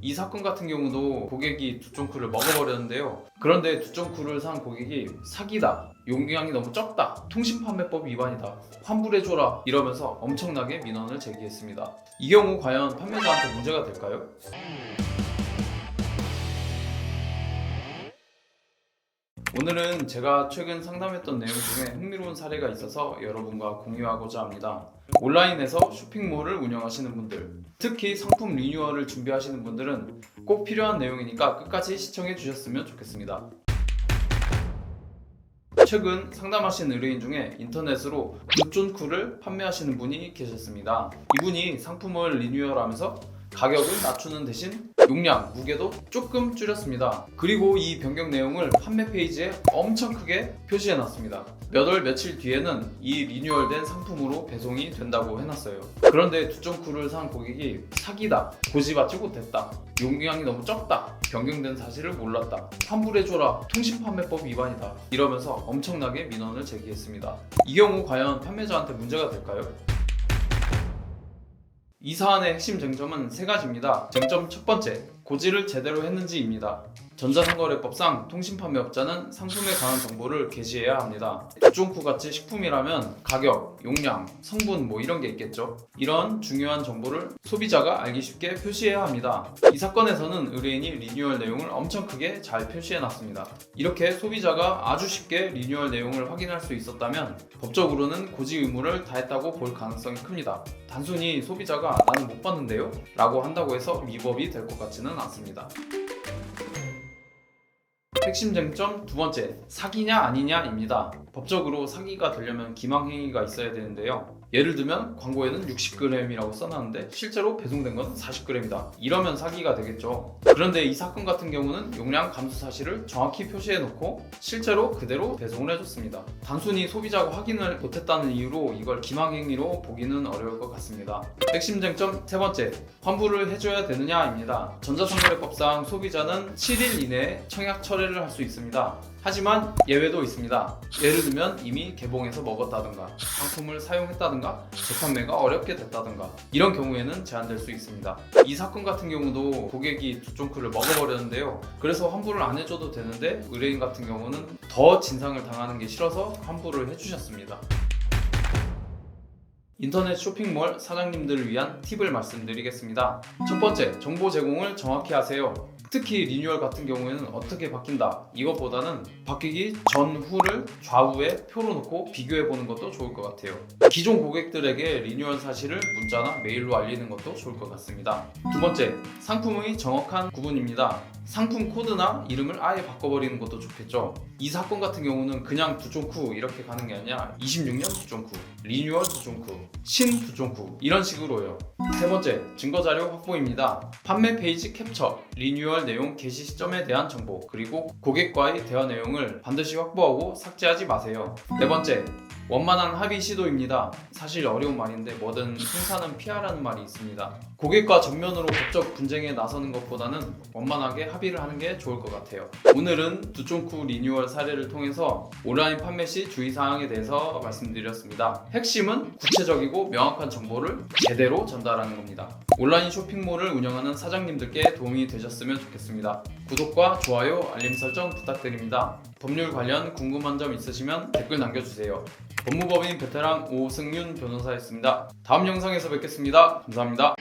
이 사건 같은 경우도 고객이 두쫑쿠를 먹어버렸는데요. 그런데 두쫑쿠를 산 고객이 사기다, 용량이 너무 적다, 통신판매법 위반이다, 환불해줘라 이러면서 엄청나게 민원을 제기했습니다. 이 경우 과연 판매자한테 문제가 될까요? 오늘은 제가 최근 상담했던 내용 중에 흥미로운 사례가 있어서 여러분과 공유하고자 합니다. 온라인에서 쇼핑몰을 운영하시는 분들, 특히 상품 리뉴얼을 준비하시는 분들은 꼭 필요한 내용이니까 끝까지 시청해 주셨으면 좋겠습니다. 최근 상담하신 의뢰인 중에 인터넷으로 두쫑쿠를 판매하시는 분이 계셨습니다. 이분이 상품을 리뉴얼하면서 가격을 낮추는 대신 용량, 무게도 조금 줄였습니다. 그리고 이 변경 내용을 판매 페이지에 엄청 크게 표시해놨습니다. 몇 월 며칠 뒤에는 이 리뉴얼된 상품으로 배송이 된다고 해놨어요. 그런데 두쫑쿠를 산 고객이 사기다, 고지받지 못했다, 용량이 너무 적다, 변경된 사실을 몰랐다, 환불해줘라, 통신판매법 위반이다 이러면서 엄청나게 민원을 제기했습니다. 이 경우 과연 판매자한테 문제가 될까요? 이 사안의 핵심 쟁점은 세 가지입니다. 쟁점 첫 번째, 고지를 제대로 했는지입니다. 전자상거래법상 통신판매업자는 상품에 관한 정보를 게시해야 합니다. 두쫑쿠 같이 식품이라면 가격, 용량, 성분 이런 게 있겠죠. 이런 중요한 정보를 소비자가 알기 쉽게 표시해야 합니다. 이 사건에서는 의뢰인이 리뉴얼 내용을 엄청 크게 잘 표시해놨습니다. 이렇게 소비자가 아주 쉽게 리뉴얼 내용을 확인할 수 있었다면 법적으로는 고지 의무를 다했다고 볼 가능성이 큽니다. 단순히 소비자가 나는 못 봤는데요? 라고 한다고 해서 위법이 될 것 같지는 않습니다. 핵심 쟁점 두 번째, 사기냐 아니냐입니다. 법적으로 사기가 되려면 기망행위가 있어야 되는데요. 예를 들면 광고에는 60g이라고 써놨는데 실제로 배송된 건 40g이다. 이러면 사기가 되겠죠. 그런데 이 사건 같은 경우는 용량 감수 사실을 정확히 표시해놓고 실제로 그대로 배송을 해줬습니다. 단순히 소비자가 확인을 못했다는 이유로 이걸 기망행위로 보기는 어려울 것 같습니다. 핵심 쟁점 세 번째, 환불을 해줘야 되느냐입니다. 전자상거래법상 소비자는 7일 이내에 청약 철회를 할 수 있습니다. 하지만 예외도 있습니다. 예를 들면 이미 개봉해서 먹었다든가 상품을 사용했다든가 재판매가 어렵게 됐다든가 이런 경우에는 제한될 수 있습니다. 이 사건 같은 경우도 고객이 두쫑쿠를 먹어버렸는데요. 그래서 환불을 안 해줘도 되는데 의뢰인 같은 경우는 더 진상을 당하는 게 싫어서 환불을 해주셨습니다. 인터넷 쇼핑몰 사장님들을 위한 팁을 말씀드리겠습니다. 첫 번째, 정보 제공을 정확히 하세요. 특히 리뉴얼 같은 경우에는 어떻게 바뀐다 이것보다는 바뀌기 전후를 좌우에 표로 놓고 비교해 보는 것도 좋을 것 같아요. 기존 고객들에게 리뉴얼 사실을 문자나 메일로 알리는 것도 좋을 것 같습니다. 두 번째, 상품의 정확한 구분입니다. 상품 코드나 이름을 아예 바꿔버리는 것도 좋겠죠. 이 사건 같은 경우는 그냥 두쫑쿠 이렇게 가는 게 아니라 26년 두쫑쿠, 리뉴얼 두쫑쿠, 신 두쫑쿠 이런 식으로요. 세 번째, 증거자료 확보입니다. 판매 페이지 캡처, 리뉴얼 내용 게시 시점에 대한 정보, 그리고 고객과의 대화 내용을 반드시 확보하고 삭제하지 마세요. 네 번째, 원만한 합의 시도입니다. 사실 어려운 말인데 뭐든 생사는 피하라는 말이 있습니다. 고객과 정면으로 법적 분쟁에 나서는 것보다는 원만하게 합의를 하는 게 좋을 것 같아요. 오늘은 두쫑쿠 리뉴얼 사례를 통해서 온라인 판매 시 주의사항에 대해서 말씀드렸습니다. 핵심은 구체적이고 명확한 정보를 제대로 전달하는 겁니다. 온라인 쇼핑몰을 운영하는 사장님들께 도움이 되셨으면 좋겠습니다. 구독과 좋아요, 알림 설정 부탁드립니다. 법률 관련 궁금한 점 있으시면 댓글 남겨주세요. 법무법인 베테랑 오승윤 변호사였습니다. 다음 영상에서 뵙겠습니다. 감사합니다.